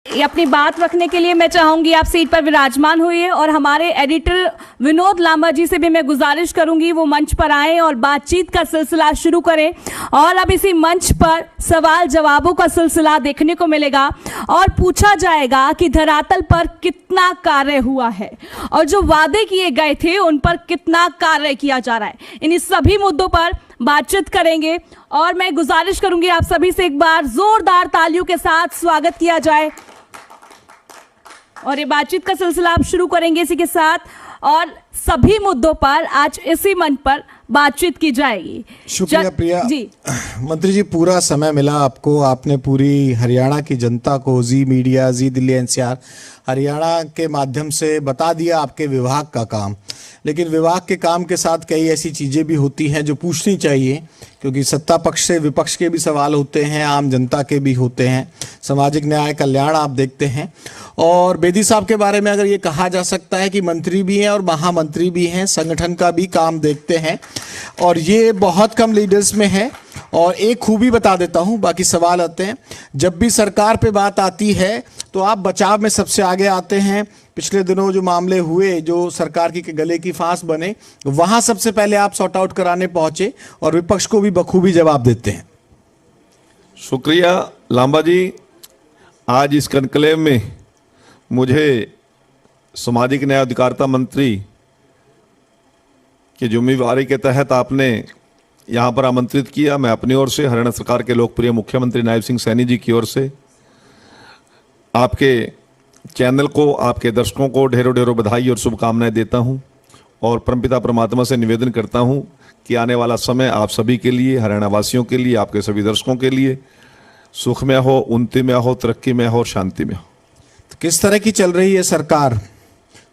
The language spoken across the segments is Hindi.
ये अपनी बात रखने के लिए मैं चाहूंगी आप सीट पर विराजमान हुई और हमारे एडिटर विनोद लांबा जी से भी मैं गुजारिश करूंगी वो मंच पर आए और बातचीत का सिलसिला शुरू करें। और अब इसी मंच पर सवाल जवाबों का सिलसिला देखने को मिलेगा और पूछा जाएगा कि धरातल पर कितना कार्य हुआ है और जो वादे किए गए थे उन पर कितना कार्य किया जा रहा है। इन सभी मुद्दों पर बातचीत करेंगे और मैं गुजारिश करूंगी आप सभी से एक बार जोरदार तालियों के साथ स्वागत किया जाए और ये बातचीत का सिलसिला आप शुरू करेंगे इसी के साथ और सभी मुद्दों पर आज इसी मंच पर बातचीत की जाएगी। शुक्रिया प्रिया जी मंत्री जी, पूरा समय मिला आपको, आपने पूरी हरियाणा की जनता को जी मीडिया, जी दिल्ली एनसीआर हरियाणा के माध्यम से बता दिया आपके विभाग का काम। लेकिन विभाग के काम के साथ कई ऐसी चीज़ें भी होती हैं जो पूछनी चाहिए, क्योंकि सत्ता पक्ष से विपक्ष के भी सवाल होते हैं, आम जनता के भी होते हैं, सामाजिक न्याय कल्याण आप देखते हैं। और बेदी साहब के बारे में अगर ये कहा जा सकता है कि मंत्री भी हैं और महामंत्री भी हैं, संगठन का भी काम देखते हैं और ये बहुत कम लीडर्स में है। और एक खूबी बता देता हूं, बाकी सवाल आते हैं। जब भी सरकार पे बात आती है तो आप बचाव में सबसे आगे आते हैं। पिछले दिनों जो मामले हुए, जो सरकार की गले की फांस बने, वहां सबसे पहले आप सॉर्ट आउट कराने पहुंचे और विपक्ष को भी बखूबी जवाब देते हैं। शुक्रिया लांबा जी। आज इस कनक्लेव में मुझे सामाजिक न्याय अधिकारिता मंत्री की जिम्मेवारी के तहत आपने यहाँ पर आमंत्रित किया। मैं अपनी ओर से, हरियाणा सरकार के लोकप्रिय मुख्यमंत्री नायब सिंह सैनी जी की ओर से आपके चैनल को, आपके दर्शकों को ढेरों ढेरों बधाई और शुभकामनाएं देता हूं और परमपिता परमात्मा से निवेदन करता हूं कि आने वाला समय आप सभी के लिए, हरियाणा वासियों के लिए, आपके सभी दर्शकों के लिए सुख में हो, उन्नति में हो, तरक्की में हो और शांति में हो। तो किस तरह की चल रही है सरकार?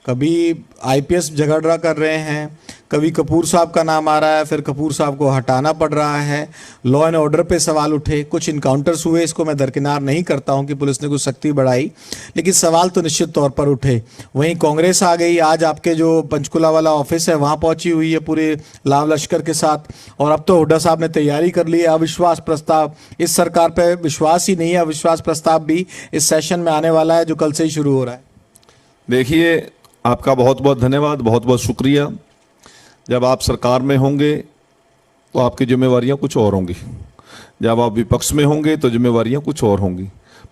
कभी आईपीएस झगड़ा कर रहे हैं, कभी कपूर साहब का नाम आ रहा है, फिर कपूर साहब को हटाना पड़ रहा है, लॉ एंड ऑर्डर पे सवाल उठे, कुछ इनकाउंटर्स हुए, इसको मैं दरकिनार नहीं करता हूं कि पुलिस ने कुछ सख्ती बढ़ाई, लेकिन सवाल तो निश्चित तौर पर उठे। वहीं कांग्रेस आ गई, आज आपके जो पंचकुला वाला ऑफिस है वहां पहुंची हुई है पूरे लाव लश्कर के साथ। और अब तो हुड्डा साहब ने तैयारी कर ली है अविश्वास प्रस्ताव, इस सरकार पर विश्वास ही नहीं है, अविश्वास प्रस्ताव भी इस सेशन में आने वाला है जो कल से ही शुरू हो रहा है। देखिए, आपका बहुत बहुत धन्यवाद, बहुत बहुत शुक्रिया। जब आप सरकार में होंगे तो आपकी जिम्मेवारियां कुछ और होंगी, जब आप विपक्ष में होंगे तो जिम्मेवारियां कुछ और होंगी,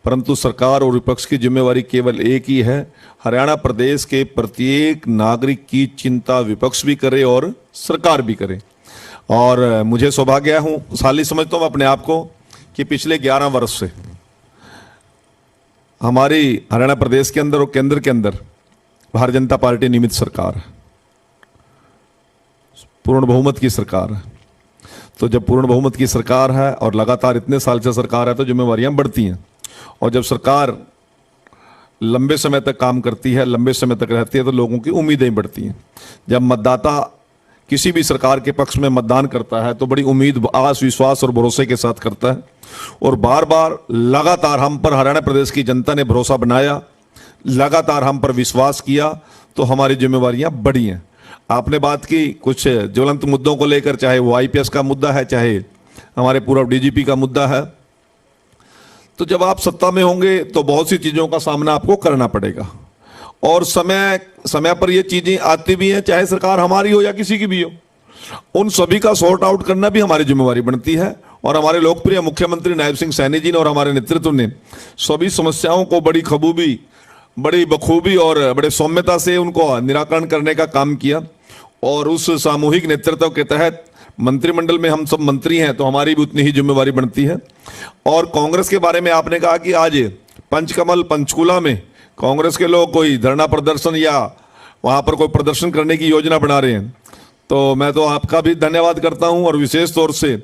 परंतु सरकार और विपक्ष की जिम्मेवारी केवल एक ही है। हरियाणा प्रदेश के प्रत्येक नागरिक की चिंता विपक्ष भी करे और सरकार भी करे। और मुझे सौभाग्य हूँ, साली समझता हूँ अपने आप को कि पिछले 11 वर्ष से हमारी हरियाणा प्रदेश के अंदर और केंद्र के अंदर भारतीय जनता पार्टी नियमित सरकार है, पूर्ण बहुमत की सरकार है। तो जब पूर्ण बहुमत की सरकार है और लगातार इतने साल से सरकार है तो जिम्मेवारियां बढ़ती हैं। और जब सरकार लंबे समय तक काम करती है, लंबे समय तक रहती है, तो लोगों की उम्मीदें बढ़ती हैं। जब मतदाता किसी भी सरकार के पक्ष में मतदान करता है तो बड़ी उम्मीद, आस, विश्वास और भरोसे के साथ करता है। और बार बार लगातार हम पर हरियाणा प्रदेश की जनता ने भरोसा बनाया, लगातार हम पर विश्वास किया, तो हमारी जिम्मेवारियां बढ़ी हैं। आपने बात की कुछ ज्वलंत मुद्दों को लेकर, चाहे वो आईपीएस का मुद्दा है, चाहे हमारे पूर्व डीजीपी का मुद्दा है। तो जब आप सत्ता में होंगे तो बहुत सी चीज़ों का सामना आपको करना पड़ेगा और समय समय पर ये चीज़ें आती भी हैं, चाहे सरकार हमारी हो या किसी की भी हो। उन सभी का सॉर्ट आउट करना भी हमारी जिम्मेवारी बनती है। और हमारे लोकप्रिय मुख्यमंत्री नायब सिंह सैनी जी ने और हमारे नेतृत्व ने सभी समस्याओं को बड़ी खबूबी, बड़ी बखूबी और बड़े सौम्यता से उनको निराकरण करने का काम किया। और उस सामूहिक नेतृत्व के तहत मंत्रिमंडल में हम सब मंत्री हैं, तो हमारी भी उतनी ही जिम्मेवारी बनती है। और कांग्रेस के बारे में आपने कहा कि आज पंचकमल, पंचकुला में कांग्रेस के लोग कोई धरना प्रदर्शन या वहां पर कोई प्रदर्शन करने की योजना बना रहे हैं, तो मैं तो आपका भी धन्यवाद करता हूं और विशेष तौर से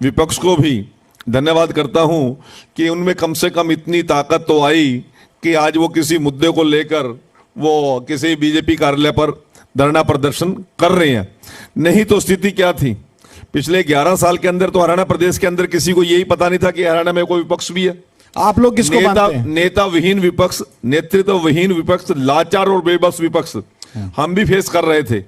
विपक्ष को भी धन्यवाद करता हूं कि उनमें कम से कम इतनी ताकत तो आई कि आज वो किसी मुद्दे को लेकर वो किसी बीजेपी कार्यालय पर धरना प्रदर्शन कर रहे हैं। नहीं तो स्थिति क्या थी पिछले 11 साल के अंदर? तो हरियाणा प्रदेश के अंदर किसी को यही पता नहीं था कि हरियाणा में कोई विपक्ष भी है। आप लोग किसको मानते हैं? नेता विहीन विपक्ष, नेतृत्व विहीन विपक्ष, लाचार और बेबस विपक्ष हम भी फेस कर रहे थे।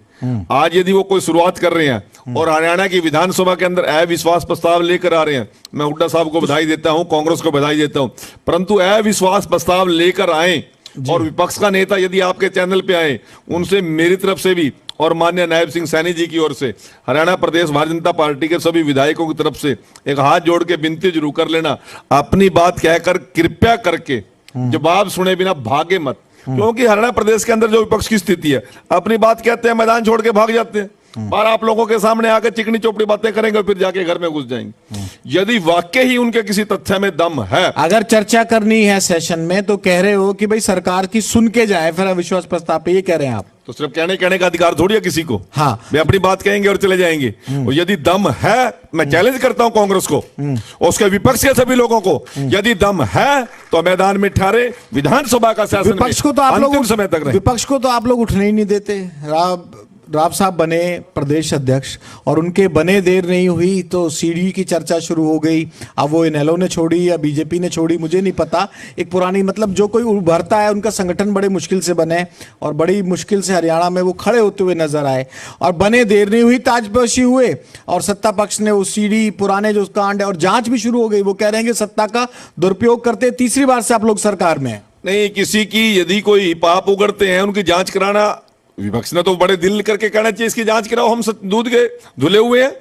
आज यदि वो कोई शुरुआत कर रहे हैं और हरियाणा की विधानसभा के अंदर अविश्वास प्रस्ताव लेकर आ रहे हैं। मैं हुड्डा साहब को बधाई देता हूं, कांग्रेस को बधाई देता हूं, परंतु अविश्वास प्रस्ताव लेकर आए और विपक्ष का नेता यदि आपके चैनल पे आए, उनसे मेरी तरफ से भी और माननीय नायब सिंह सैनी जी की ओर से, हरियाणा प्रदेश भारतीय जनता पार्टी के सभी विधायकों की तरफ से एक हाथ जोड़ के विनती जरूर कर लेना, अपनी बात कहकर कृपया करके जवाब सुने बिना भागे मत, क्योंकि हरियाणा प्रदेश के अंदर जो विपक्ष की स्थिति है, अपनी बात कहते हैं, मैदान छोड़ के भाग जाते हैं, और आप लोगों के सामने आकर चिकनी चोपड़ी बातें करेंगे और फिर जाके घर में घुस जाएंगे। यदि वाकई ही उनके किसी तथ्य में दम है, अगर चर्चा करनी है सेशन में, तो कह रहे हो कि भाई सरकार की सुन के जाए फिर अविश्वास प्रस्ताव पे, ये कह रहे हैं आप। तो सिर्फ कहने का अधिकार थोड़ी है किसी को। हाँ, वे अपनी बात कहेंगे और चले जाएंगे। और यदि दम है, मैं चैलेंज करता हूं कांग्रेस को और उसके विपक्ष के सभी लोगों को, यदि दम है तो मैदान में ठहरे, विधानसभा का शासन विपक्ष को तो आप लोग अंतिम समय तक रहे। विपक्ष को तो आप लोग उठने ही नहीं देते। राव साहब बने प्रदेश अध्यक्ष और उनके बने देर नहीं हुई तो सीडी की चर्चा शुरू हो गई। अब वो इनेलो ने छोड़ी या बीजेपी ने छोड़ी, मुझे नहीं पता। एक पुरानी, मतलब जो कोई उभरता है, उनका संगठन बड़े मुश्किल से बने और बड़ी मुश्किल से हरियाणा में वो खड़े होते हुए नजर आए, और बने देर नहीं हुई, ताजपोशी हुए, और सत्ता पक्ष ने वो सीडी पुराने जो कांड है, और जांच भी शुरू हो गई। वो कह रहे हैं कि सत्ता का दुरुपयोग करते तीसरी बार से आप लोग सरकार में। नहीं, किसी की यदि कोई पाप उगड़ते हैं, उनकी जांच कराना, विपक्ष ने तो बड़े दिल करके कहना चाहिए इसकी जांच कराओ, हम दूध के धुले हुए हैं।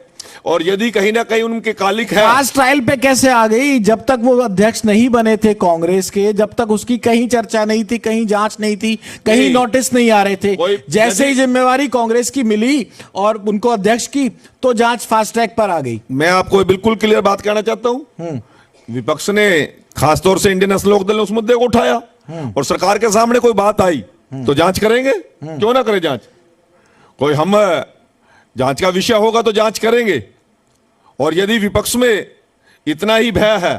और यदि कहीं ना कहीं उनके कालिक है, फास्ट ट्रायल पे कैसे आ गई? जब तक वो अध्यक्ष नहीं बने थे कांग्रेस के, जब तक उसकी कहीं चर्चा नहीं थी, कहीं जांच नहीं थी, कहीं नोटिस नहीं आ रहे थे। जैसे ही जिम्मेवारी कांग्रेस की मिली और उनको अध्यक्ष की, तो जांच फास्ट ट्रैक पर आ गई। मैं आपको बिल्कुल क्लियर बात कहना चाहता हूं, विपक्ष ने खासतौर से इंडियन नेशनल लोकदल ने उस मुद्दे को उठाया और सरकार के सामने कोई बात आई तो जांच करेंगे, क्यों ना करें जांच। कोई हम जांच का विषय होगा तो जांच करेंगे। और यदि विपक्ष में इतना ही भय है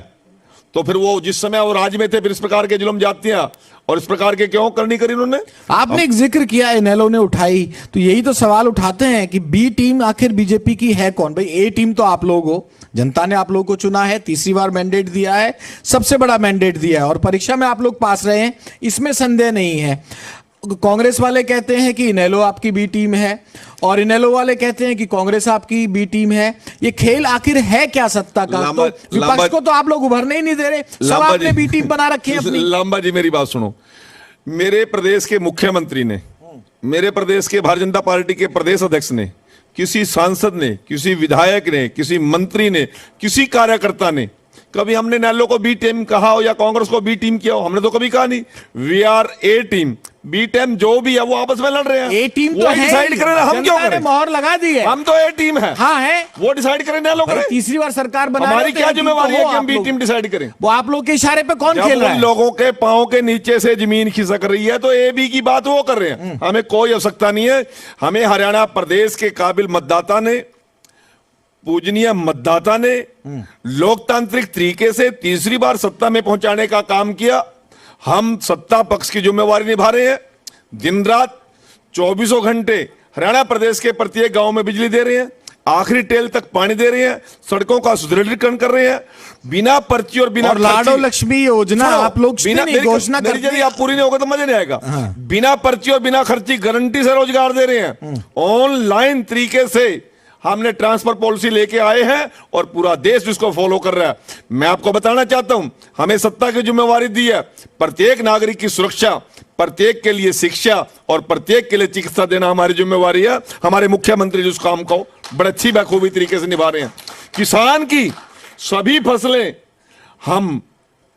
तो फिर वो जिस समय वो राज में थे, फिर इस प्रकार के जुल्म जातियां और इस प्रकार के क्यों करनी करी उन्होंने। आपने एक जिक्र किया, इनेलो ने उठाई, तो यही तो सवाल उठाते हैं कि बी टीम आखिर बीजेपी की है कौन? भाई ए टीम तो आप लोग हो, जनता ने आप लोगों को चुना है, तीसरी बार मैंडेट दिया है, सबसे बड़ा मैंडेट दिया है, और परीक्षा में आप लोग पास रहे हैं, इसमें संदेह नहीं है। कांग्रेस वाले कहते हैं कि इनेलो आपकी बी टीम है, और इनेलो वाले कहते हैं कि कांग्रेस आपकी बी टीम है। ये खेल आखिर है क्या सत्ता का? तो विपक्ष को तो आप लोग उभरने ही नहीं दे रहे, सब आपने बी टीम बना रखी है अपनी। लांबा जी मेरी बात सुनो, मेरे प्रदेश के मुख्यमंत्री ने, मेरे प्रदेश के भारतीय जनता पार्टी के प्रदेश अध्यक्ष ने, किसी सांसद ने, किसी विधायक ने, किसी मंत्री ने, किसी कार्यकर्ता ने कभी हमने इनेलो को बी टीम कहा हो या कांग्रेस को बी टीम किया हो? हमने तो कभी कहा नहीं। We are A team, B team जो भी है वो आपस में लड़ रहे हैं। ए टीम तो है, डिसाइड करें, हम क्यों करें? मोहर लगा दी है, हम तो ए टीम है। हाँ है, वो डिसाइड करें, इनेलो करें। तीसरी बार सरकार बना, हमारी क्या जिम्मेवारी है कि हम बी टीम डिसाइड करें? वो आप लोग के इशारे पे कौन खेल रहा है? लोगों के पांव के नीचे से जमीन खिसक रही है तो ए बी की बात वो कर रहे हैं। हमें कोई आवश्यकता नहीं है। हमें हरियाणा प्रदेश के काबिल मतदाता ने, पूजनीय मतदाता ने लोकतांत्रिक तरीके से तीसरी बार सत्ता में पहुंचाने का काम किया। हम सत्ता पक्ष की जिम्मेवारी निभा रहे हैं। दिन रात 24 घंटे हरियाणा प्रदेश के प्रत्येक गांव में बिजली दे रहे हैं, आखिरी टेल तक पानी दे रहे हैं, सड़कों का सुदृढ़ीकरण कर रहे हैं, बिना पर्ची और बिना लाडो लक्ष्मी योजना आप लोग घोषणा करते हैं, आप पूरी नहीं होगा तो मजा नहीं आएगा। बिना पर्ची और बिना खर्ची गारंटी से रोजगार दे रहे हैं। ऑनलाइन तरीके से हमने ट्रांसफर पॉलिसी लेके आए हैं और पूरा देश जिसको फॉलो कर रहा है। मैं आपको बताना चाहता हूं, हमें सत्ता की जिम्मेवारी दी है, प्रत्येक नागरिक की सुरक्षा, प्रत्येक के लिए शिक्षा और प्रत्येक के लिए चिकित्सा देना हमारी जिम्मेवारी है। हमारे मुख्यमंत्री जिस काम को बड़े अच्छी बखूबी तरीके से निभा रहे हैं। किसान की सभी फसलें हम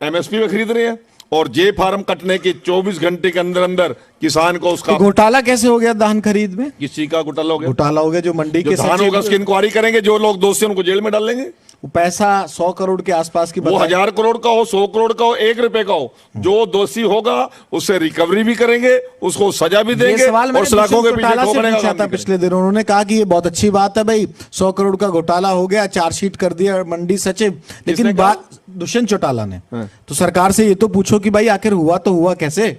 एमएसपी में खरीद रहे हैं और जे फार्म कटने के 24 घंटे के अंदर अंदर किसान को उसका। तो घोटाला कैसे हो गया धान खरीद में? किसी का घोटाला हो गया? घोटाला हो गया, जो मंडी के धान होगा उसकी इंक्वायरी करेंगे, जो लोग दोषी उनको जेल में डाल लेंगे। वो पैसा 100 करोड़ के आसपास की, वो 1000 करोड़ का हो, 100 करोड़ का हो, 1 रुपए का हो, जो दोषी होगा उससे रिकवरी भी करेंगे, उसको सजा भी देंगे और सलाखों के पीछे ठोकने का काम। पिछले दिनों उन्होंने कहा कि ये बहुत अच्छी बात है भाई, 100 करोड़ का घोटाला हो गया, चार्जशीट कर दिया मंडी सचिव। लेकिन बात दुष्यंत चौटाला ने, तो सरकार से ये तो पूछो कि भाई आखिर हुआ तो हुआ कैसे?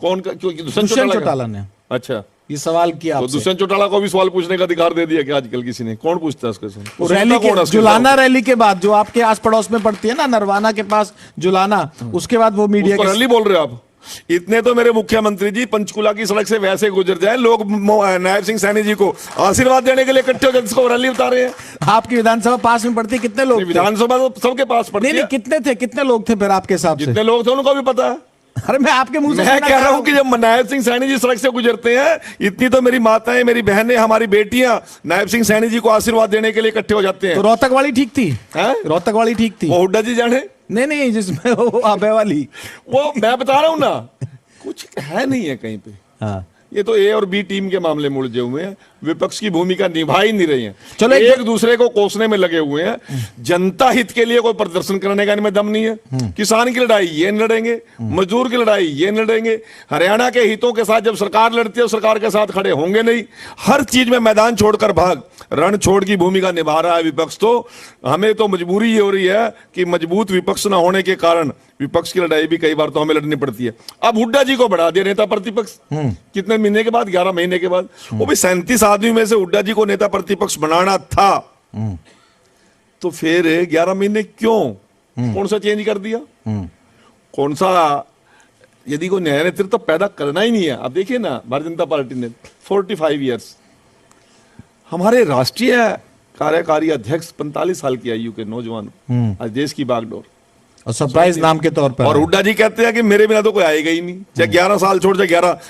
कौन? दुष्यंत चौटाला ने। अच्छा, ये सवाल किया तो दुष्यंत चौटाला को भी सवाल पूछने का अधिकार दे दिया कि आजकल किसी ने? कौन पूछता है उसके? रैली के, जुलाना रैली के बाद, जो आपके आस पड़ोस में पड़ती है ना, नरवाना के पास जुलाना, उसके बाद वो मीडिया रैली बोल रहे हो आप? इतने तो मेरे मुख्यमंत्री जी पंचकुला की सड़क से वैसे गुजर जाए, लोग नायब सिंह सैनी जी को आशीर्वाद देने के लिए इकट्ठे होकर इसको रैली उतार रहे हैं। आपकी विधानसभा पास में पड़ती, कितने लोग थे? विधानसभा तो सबके पास पड़ती नहीं, है। कितने थे, कितने लोग थे फिर आपके हिसाब से? जितने लोग थे उनको भी पता है। अरे मैं आपके मुंह से मैं सुनना कह रहा चाह हूं कि जब नायब सिंह सैनी जी सड़क से गुजरते हैं, इतनी तो मेरी माताएं, मेरी बहनें, हमारी बेटियां नायब सिंह सैनी जी को आशीर्वाद देने के लिए इकट्ठे हो जाते हैं। तो रोहतक वाली ठीक थी? हैं? रोहतक वाली ठीक थी? वो हुड्डा जी जाने, नहीं, जिसमें वो आबे वाली, वो मैं बता रहा हूं ना, कुछ है नहीं है कहीं पे। हाँ। ये तो ए और बी टीम के मामले में उलझे हुए हैं, विपक्ष की भूमिका निभा ही नहीं रही है। चलो एक दूसरे को कोसने में लगे हुए हैं। जनता हित के लिए कोई प्रदर्शन करने का इनमें दम नहीं है। किसान की लड़ाई ये नहीं लड़ेंगे, मजदूर की लड़ाई ये नहीं लड़ेंगे, हरियाणा के हितों के साथ जब सरकार लड़ती है सरकार के साथ खड़े होंगे नहीं। हर चीज में मैदान छोड़कर भाग, रण छोड़ की भूमिका निभा रहा है विपक्ष। तो हमें तो मजबूरी ये हो रही है कि मजबूत विपक्ष न होने के कारण विपक्ष की लड़ाई भी कई बार तो हमें लड़नी पड़ती है। अब हुड्डा जी को बढ़ा दिया नेता प्रतिपक्ष, कितने महीने के बाद? 11 महीने के बाद। वो भी 37 आदमी में से हुड्डा जी को नेता प्रतिपक्ष बनाना था, तो फिर 11 महीने क्यों? कौन सा चेंज कर दिया? कौन सा? यदि कोई नया नेतृत्व पैदा करना ही नहीं है। अब देखिए ना, भारतीय जनता पार्टी ने 45 ईयर्स, हमारे राष्ट्रीय कार्यकारी अध्यक्ष 45 साल की आयु के नौजवान आज देश की बागडोर, और सरप्राइज नाम के तौर पर। और हुड्डा जी कहते हैं कि मेरे बिना तो कोई आएगा ही नहीं, चाहे 11 साल छोड़, चाहे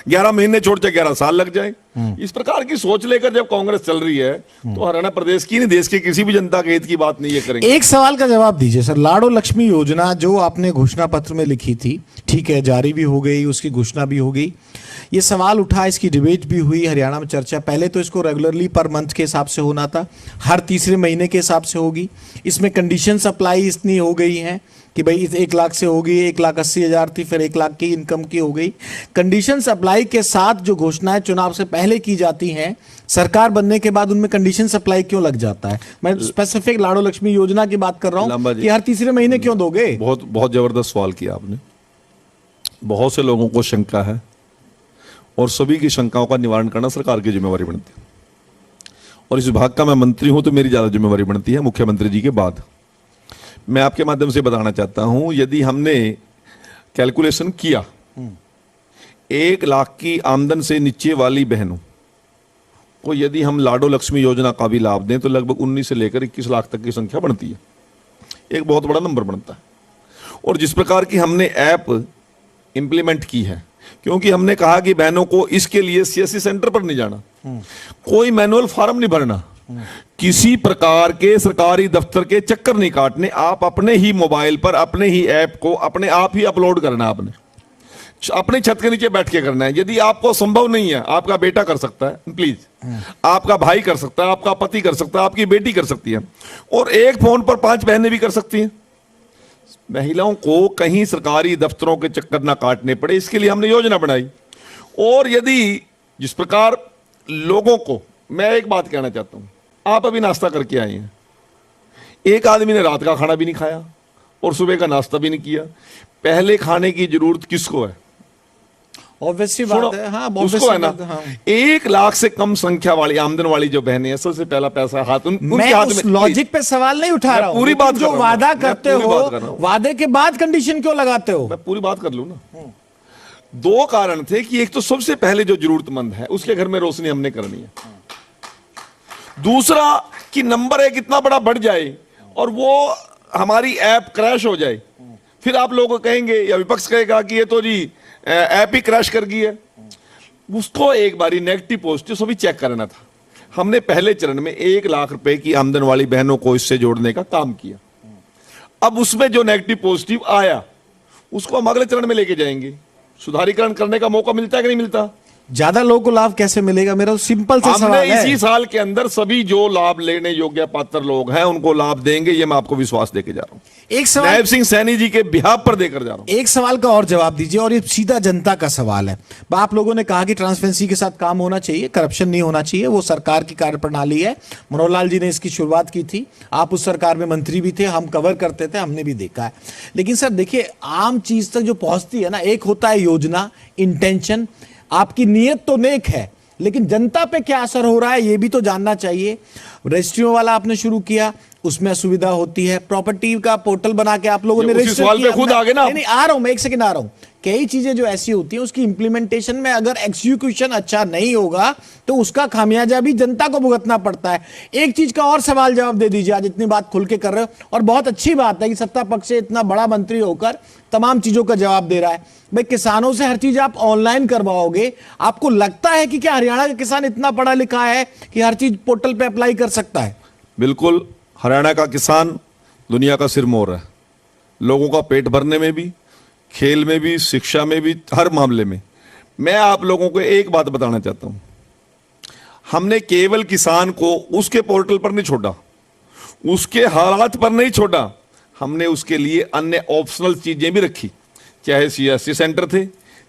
11 महीने छोड़, चाहे 11 साल लग जाए। इस प्रकार की सोच लेकर जब कांग्रेस चल रही है, तो हरियाणा प्रदेश की नहीं, देश के किसी भी जनता के हित की बात नहीं ये करेंगे। एक सवाल का जवाब दीजिए सर, लाडो लक्ष्मी योजना जो आपने घोषणा पत्र में लिखी थी, ठीक है, जारी भी हो गई, उसकी घोषणा भी हो गई, ये सवाल उठा, इसकी डिबेट भी हुई हरियाणा में, चर्चा। पहले तो इसको रेगुलरली पर मंथ के हिसाब से होना था, हर तीसरे महीने के हिसाब से होगी। इसमें कंडीशन अप्लाई इतनी हो गई हैं कि भाई 1 लाख से होगी, 1,80,000 थी, फिर 1 लाख की इनकम की हो गई। कंडीशंस अप्लाई के साथ जो घोषणाएं चुनाव से पहले की जाती हैं, सरकार बनने के बाद उनमें कंडीशंस अप्लाई क्यों लग जाता है? मैं स्पेसिफिक लाडो लक्ष्मी योजना की बात कर रहा हूं कि हर तीसरे महीने क्यों दोगे? बहुत जबरदस्त सवाल किया आपने। बहुत से लोगों को शंका है और सभी की शंकाओं का निवारण करना सरकार की जिम्मेवारी बनती है, और इस विभाग का मैं मंत्री हूं तो मेरी ज्यादा जिम्मेवारी बनती है मुख्यमंत्री जी के बाद। मैं आपके माध्यम से बताना चाहता हूं, यदि हमने कैलकुलेशन किया 1 लाख की आमदन से नीचे वाली बहनों को यदि हम लाडो लक्ष्मी योजना का भी लाभ दें तो लगभग 19 से लेकर 21 लाख तक की संख्या बनती है। एक बहुत बड़ा नंबर बनता है। और जिस प्रकार की हमने ऐप इंप्लीमेंट की है, क्योंकि हमने कहा कि बहनों को इसके लिए सीएससी सेंटर पर नहीं जाना, कोई मैनुअल फॉर्म नहीं भरना, किसी प्रकार के सरकारी दफ्तर के चक्कर नहीं काटने, आप अपने ही मोबाइल पर अपने ही ऐप को अपने आप ही अपलोड करना, आपने अपने छत के नीचे बैठ के करना है। यदि आपको संभव नहीं है, आपका बेटा कर सकता है प्लीज, आपका भाई कर सकता है, आपका पति कर सकता है, आपकी बेटी कर सकती है, और एक फोन पर 5 बहनें भी कर सकती हैं। महिलाओं को कहीं सरकारी दफ्तरों के चक्कर ना काटने पड़े, इसके लिए हमने योजना बनाई। और यदि जिस प्रकार लोगों को, मैं एक बात कहना चाहता हूं, आप अभी नाश्ता करके आए हैं, एक आदमी ने रात का खाना भी नहीं खाया और सुबह का नाश्ता भी नहीं किया, पहले खाने की जरूरत किसको है? ऑब्वियसली बात है, हाँ, उसको है ना। 1 लाख से कम संख्या वाली आमदन वाली जो बहनें हैं, सबसे पहला पैसा हाथ उनके हाथ में। लॉजिक पे सवाल नहीं उठा रहा हूं, पूरी बात जो वादा करते हो, वादे के बाद कंडीशन क्यों लगाते हो? मैं पूरी बात कर लूं ना। 2 कारण थे कि एक तो सबसे पहले जो जरूरतमंद है उसके घर में रोशनी हमने करनी है, दूसरा कि नंबर 1 इतना बड़ा बढ़ जाए और वो हमारी ऐप क्रैश हो जाए, फिर आप लोग कहेंगे या विपक्ष कहेगा कि ये तो जी ऐप ही क्रैश कर गई है। उसको एक बारी नेगेटिव पॉजिटिव सभी चेक करना था। हमने पहले चरण में 1 लाख रुपए की आमदन वाली बहनों को इससे जोड़ने का काम किया। अब उसमें जो नेगेटिव पॉजिटिव आया उसको हम अगले चरण में लेके जाएंगे। सुधारीकरण करने का मौका मिलता है कि नहीं मिलता? ज्यादा लोगों को लाभ कैसे मिलेगा? मेरा सिंपल सा सवाल है। इसी साल के अंदर सभी जो लाभ लेने योग्य पात्र लोग हैं उनको लाभ देंगे, ये मैं आपको विश्वास देके जा रहा हूं। एक सवाल नायब सिंह सैनी जी के बिहाफ पर देकर जा रहा हूं। एक सवाल का और जवाब दीजिए, और ये सीधा जनता का सवाल है। आप लोगों ने कहा कि ट्रांसपेरेंसी के साथ काम होना चाहिए, करप्शन नहीं होना चाहिए, वो सरकार की कार्यप्रणाली है। मनोहर लाल जी ने इसकी शुरुआत की थी, आप उस सरकार में मंत्री भी थे, हम कवर करते थे, हमने भी देखा है। लेकिन सर देखिए, आम चीज तक जो पहुंचती है ना, एक होता है योजना, इंटेंशन, आपकी नीयत तो नेक है, लेकिन जनता पे क्या असर हो रहा है ये भी तो जानना चाहिए। रजिस्ट्रियों वाला आपने शुरू किया, उसमें असुविधा होती है। प्रॉपर्टी का पोर्टल बना के आप लोगों ने रजिस्टर किया, खुद आगे ना, नहीं आ रहा हूं मैं, 1 सेकंड आ रहा हूं। कई चीजें जो ऐसी होती हैं उसकी इंप्लीमेंटेशन में अगर एग्जीक्यूशन अच्छा नहीं होगा तो उसका खामियाजा भी जनता को भुगतना पड़ता है। एक चीज का और सवाल जवाब दे दीजिए, आज इतनी बात खुल के कर रहे हो और बहुत अच्छी बात है कि सत्ता पक्ष से इतना बड़ा मंत्री होकर तमाम चीजों का जवाब दे रहा है। भाई किसानों से हर चीज आप ऑनलाइन करवाओगे, आपको लगता है कि क्या हरियाणा का किसान इतना पढ़ा लिखा है कि हर चीज पोर्टल पे अप्लाई कर सकता है? बिल्कुल, हरियाणा का किसान दुनिया का सिरमौर है, लोगों का पेट भरने में भी, खेल में भी, शिक्षा में भी, हर मामले में। मैं आप लोगों को एक बात बताना चाहता हूं, हमने केवल किसान को उसके पोर्टल पर नहीं छोड़ा, उसके हालात पर नहीं छोड़ा, हमने उसके लिए अन्य ऑप्शनल चीजें भी रखी, चाहे सीएससी सेंटर थे,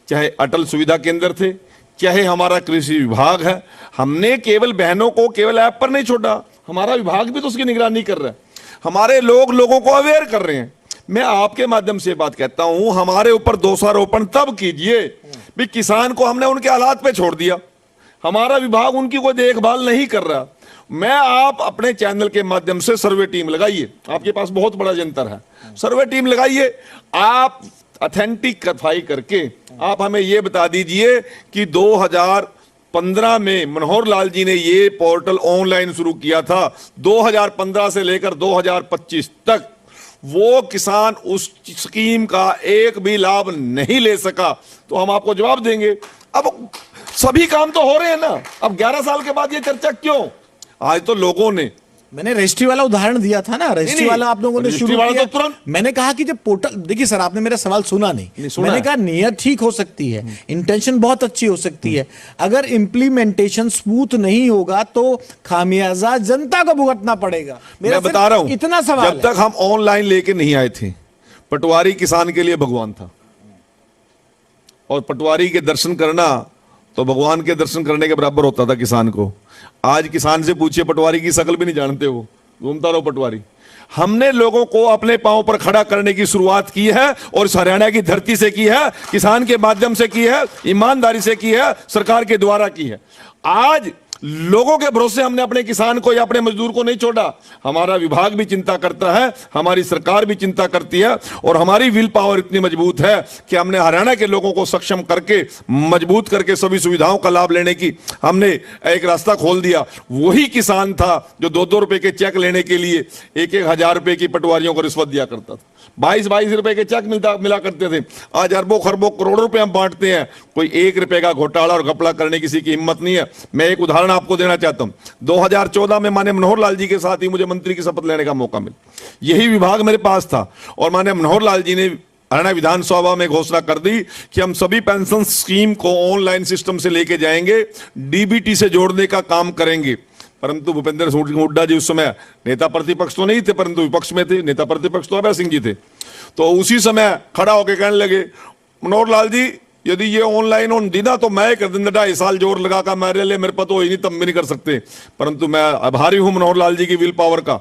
चाहे अटल सुविधा केंद्र थे, चाहे हमारा कृषि विभाग है। हमने केवल बहनों को केवल ऐप पर नहीं छोड़ा, हमारा विभाग भी तो उसकी निगरानी कर रहा है, हमारे लोगों को अवेयर कर रहे हैं। मैं आपके माध्यम से बात कहता हूं, हमारे ऊपर दोषारोपण तब कीजिए भी किसान को हमने उनके हालात पे छोड़ दिया, हमारा विभाग उनकी कोई देखभाल नहीं कर रहा। मैं आप अपने चैनल के माध्यम से सर्वे टीम लगाइए, आपके पास बहुत बड़ा जंतर है, सर्वे टीम लगाइए, आप ऑथेंटिक सफाई करके आप हमें यह बता दीजिए कि 2015 में मनोहर लाल जी ने ये पोर्टल ऑनलाइन शुरू किया था, 2015 से लेकर 2025 तक वो किसान उस स्कीम का एक भी लाभ नहीं ले सका, तो हम आपको जवाब देंगे। अब सभी काम तो हो रहे हैं ना, अब 11 साल के बाद ये चर्चा क्यों? आज तो लोगों ने, मैंने रजिस्ट्री वाला उदाहरण दिया था ना, रजिस्ट्री वाला आप लोगों ने शुरू किया तो तुरंत, मैंने कहा कि जब पोर्टल, देखिए सर आपने मेरा सवाल सुना नहीं, सुना मैंने कहा नियत ठीक हो सकती है, इंटेंशन बहुत अच्छी हो सकती है, अगर इंप्लीमेंटेशन स्मूथ नहीं होगा तो खामियाजा जनता को भुगतना पड़ेगा। मैं बता रहा हूं, इतना सवाल जब तक हम ऑनलाइन लेके नहीं आए थे, पटवारी किसान के लिए भगवान था, और पटवारी के दर्शन करना तो भगवान के दर्शन करने के बराबर होता था किसान को। आज किसान से पूछिए, पटवारी की शक्ल भी नहीं जानते, वो घूमता रहो पटवारी। हमने लोगों को अपने पांव पर खड़ा करने की शुरुआत की है, और इस हरियाणा की धरती से की है, किसान के माध्यम से की है, ईमानदारी से की है, सरकार के द्वारा की है। आज लोगों के भरोसे हमने अपने किसान को या अपने मजदूर को नहीं छोड़ा, हमारा विभाग भी चिंता करता है, हमारी सरकार भी चिंता करती है, और हमारी विल पावर इतनी मजबूत है कि हमने हरियाणा के लोगों को सक्षम करके, मजबूत करके सभी सुविधाओं का लाभ लेने की हमने एक रास्ता खोल दिया। वही किसान था जो 2-2 रुपए के चेक लेने के लिए 1-1 हजार रुपए की पटवारियों को रिश्वत दिया करता था, 22-22 रुपए के चेक मिला करते थे। आज अरबों खरबों करोड़ों रुपए हम बांटते हैं, कोई 1 रुपए का घोटाला और घपला करने किसी की हिम्मत नहीं है। मैं एक उदाहरण आपको देना चाहता हूं, 2014 में माननीय मनोहर लाल जी के साथ ही मुझे मंत्री की शपथ लेने का मौका मिला, यही विभाग मेरे पास था, और माननीय मनोहर लाल जी ने हरियाणा विधानसभा में घोषणा कर दी कि हम सभी पेंशन स्कीम को ऑनलाइन सिस्टम से लेके जाएंगे, डीबीटी से जोड़ने का काम करेंगे। परंतु भूपेंद्र सिंह हुड्डा जी उस समय नेता प्रतिपक्ष तो नहीं थे, परंतु विपक्ष में थे, नेता प्रतिपक्ष तो अभय सिंह जी थे, तो उसी समय खड़ा होकर कहने लगे, मनोहर लाल जी यदि ये ऑनलाइन ऑन दीना तो मैं कर दिन 2.5 साल जोर लगा कर मेरे लिए मेरे पता हो ही नहीं, तब भी नहीं कर सकते। परंतु मैं आभारी हूं मनोहर लाल जी की विल पावर का।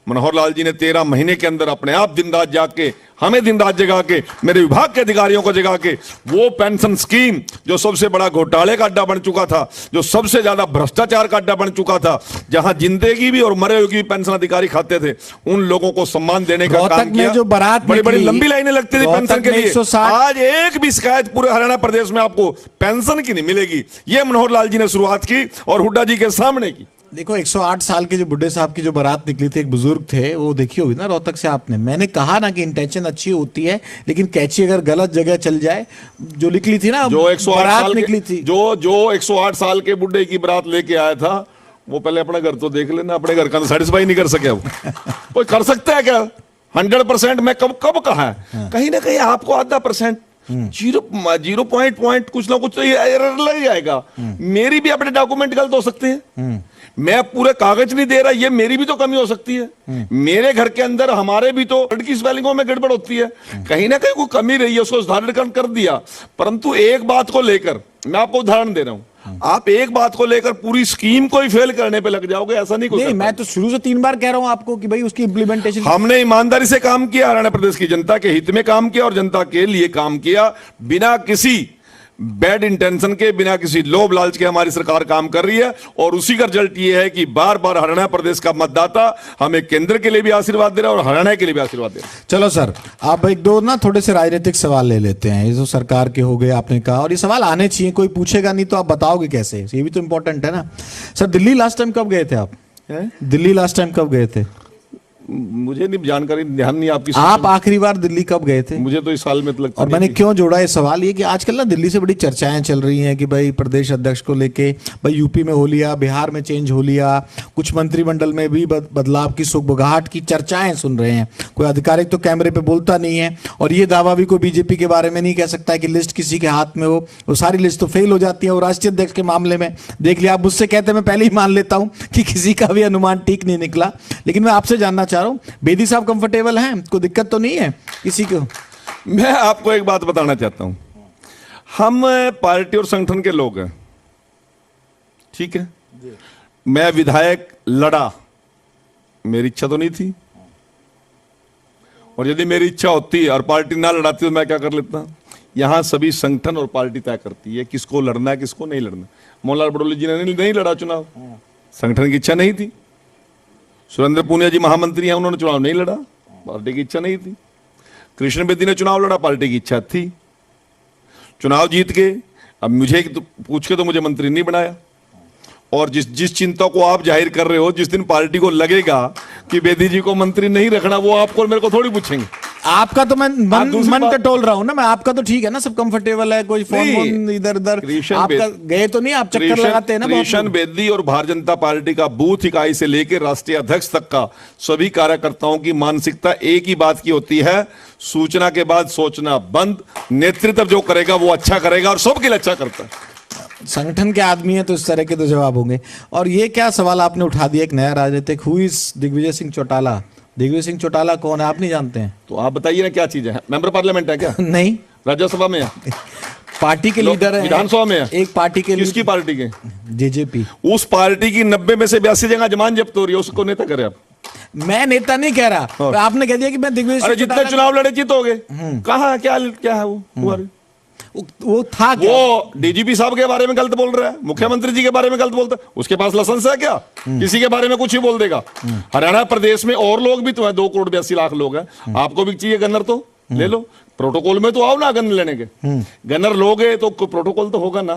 मनोहर लाल जी ने 13 महीने के अंदर अपने आप दिन रात जाग के, हमें दिन रात जगा के, मेरे विभाग के अधिकारियों को जगा के, वो पेंशन स्कीम जो सबसे बड़ा घोटाले का अड्डा बन चुका था, जो सबसे ज्यादा भ्रष्टाचार का अड्डा बन चुका था, जहां जिंदगी भी और मरे हुए की पेंशन अधिकारी खाते थे, उन लोगों को सम्मान देने का काम किया। जो बारात बड़ी बड़ी लंबी लाइनें लगती थी पेंशन के लिए, आज एक भी शिकायत पूरे हरियाणा प्रदेश में आपको पेंशन की नहीं मिलेगी। ये मनोहर लाल जी ने शुरुआत की और हुड्डा जी के सामने की। देखो 108 साल के जो बुड्ढे साहब की जो बारात निकली थी, एक बुजुर्ग थे, वो देखी होगी ना रोहतक से आपने। मैंने कहा ना कि इंटेंशन अच्छी होती है, लेकिन कैची अगर गलत जगह चल जाए, जो निकली थी ना, जो 108 साल निकली थी, जो 108 साल के बुड्ढे की बारात लेके आया था, वो पहले अपना घर तो देख लेना, अपने घर का तो सेटिस्फाई नहीं कर सके। वो कोई कर सकता है क्या 100%? मैं कब कहा है? कहीं ना कहीं आपको आधा परसेंट, 0 पॉइंट कुछ ना कुछ तो एरर लग जाएगा। मेरी भी अपने डॉक्यूमेंट गलत हो सकते हैं, मैं पूरे कागज नहीं दे रहा, ये मेरी भी तो कमी हो सकती है। मेरे घर के अंदर हमारे भी तो वर्ड की स्पेलिंगों में गड़बड़ होती है, कहीं ना कहीं कोई कमी रही है, उसको सुधार कर दिया। परंतु एक बात को लेकर मैं आपको उदाहरण दे रहा हूं, आप एक बात को लेकर पूरी स्कीम को ही फेल करने पे लग जाओगे, ऐसा नहीं कुछ। मैं तो शुरू से 3 बार कह रहा हूं आपको कि भाई उसकी इंप्लीमेंटेशन, हमने ईमानदारी से काम किया, हरियाणा प्रदेश की जनता के हित में काम किया और जनता के लिए काम किया, बिना किसी बैड इंटेंशन के, बिना किसी लोभ लालच के हमारी सरकार काम कर रही है। और उसी का रिजल्ट ये है कि बार बार हरियाणा प्रदेश का मतदाता हमें केंद्र के लिए भी आशीर्वाद दे रहा है और हरियाणा के लिए भी आशीर्वाद दे रहा है। चलो सर, आप एक दो ना थोड़े से राजनीतिक सवाल ले लेते हैं। ये जो सरकार के हो गए आपने कहा, और ये सवाल आने चाहिए, कोई पूछेगा नहीं तो आप बताओगे कैसे, ये भी तो इंपॉर्टेंट है ना। सर, दिल्ली लास्ट टाइम कब गए थे आप? दिल्ली लास्ट टाइम कब गए थे? मुझे नहीं जानकारी, ध्यान नहीं आपकी। आप आखिरी बार दिल्ली कब गए थे? मुझे तो इस साल में लगता। और मैंने क्यों जोड़ा ये सवाल, ये कि आजकल ना दिल्ली से बड़ी चर्चाएं चल रही हैं कि भाई प्रदेश अध्यक्ष को लेके, भाई यूपी में हो लिया, बिहार में चेंज हो लिया, कुछ मंत्रिमंडल में भी बदलाव की सुगबुगाहट की चर्चाएं सुन रहे हैं। कोई आधिकारिक तो कैमरे पे बोलता नहीं है, और ये दावा भी कोई बीजेपी के बारे में नहीं कह सकता है कि लिस्ट किसी के हाथ में हो। वो सारी लिस्ट तो फेल हो जाती है। और राष्ट्रीय अध्यक्ष के मामले में देख लिया, आप मुझसे कहते मैं पहले ही मान लेता हूं कि किसी का भी अनुमान ठीक नहीं निकला। लेकिन मैं आपसे जानना चाह रहा हूं, बेदी साहब कंफर्टेबल हैं? कोई दिक्कत तो नहीं है किसी को? मैं आपको एक बात बताना चाहता हूं, हम पार्टी और संगठन के लोग हैं, ठीक है। मैं विधायक लड़ा, मेरी इच्छा तो नहीं थी, और यदि मेरी इच्छा होती और पार्टी ना लड़ाती तो मैं क्या कर लेता। यहां सभी संगठन और पार्टी तय करती है किसको लड़ना है किसको नहीं लड़ना। मोहनलाल बड़ोली जी ने नहीं लड़ा चुनाव, संगठन की इच्छा नहीं थी। सुरेंद्र पूनिया जी महामंत्री हैं, उन्होंने चुनाव नहीं लड़ा, पार्टी की इच्छा नहीं थी। कृष्ण बेदी ने चुनाव लड़ा, पार्टी की इच्छा थी, चुनाव जीत के। अब मुझे पूछ के तो मुझे मंत्री नहीं बनाया। और जिस चिंता को आप जाहिर कर रहे हो, जिस दिन पार्टी को लगेगा कि बेदी जी को मंत्री नहीं रखना, वो आपको मेरे को थोड़ी पूछेंगे। आपका तो मैं मन टटोल रहा हूं ना, मैं आपका तो ठीक है ना, सब कंफर्टेबल है, कोई फोन इधर उधर आपका गए तो नहीं, आप चक्कर लगाते हैं ना। कृष्ण बेदी और भारतीय जनता पार्टी का बूथ इकाई से लेकर राष्ट्रीय अध्यक्ष तक का सभी कार्यकर्ताओं की मानसिकता एक ही बात की होती है, सूचना के बाद सोचना बंद। नेतृत्व जो करेगा वो अच्छा करेगा और सबके लिए अच्छा करता है। संगठन के आदमी है तो इस तरह के तो जवाब होंगे। और ये क्या सवाल आपने उठा दिया, एक नया राजनीतिक, हु इज दिग्विजय सिंह चौटाला? दिग्विजय सिंह चौटाला कौन है, आप नहीं जानते हैं? तो आप बताइए ना, क्या चीज है? मेंबर पार्लियामेंट है क्या? नहीं। राज्यसभा में है? पार्टी के लीडर है, विधानसभा में है? एक पार्टी के, किसकी पार्टी के? जेजेपी। उस पार्टी की 90 में से 82 जगह जमान जब्त हो रही है, उसको नेता करे आप? मैं नेता नहीं कह रहा, आपने कह दिया कि मैं दिग्विजय सिंह जितने चुनाव लड़े जीतोगे। कहा क्या है वो था क्या? वो डीजीपी साहब के बारे में गलत बोल रहा है, मुख्यमंत्री जी के बारे में गलत बोलता है, उसके पास लाइसेंस है क्या? किसी के बारे में कुछ ही बोल देगा। हरियाणा प्रदेश में और लोग भी तो है, 2 करोड़ 82 लाख लोग हैं। आपको भी चाहिए गनर तो ले लो, प्रोटोकॉल में तो आओ ना गन लेने के। गनर लोगे तो प्रोटोकॉल तो होगा ना।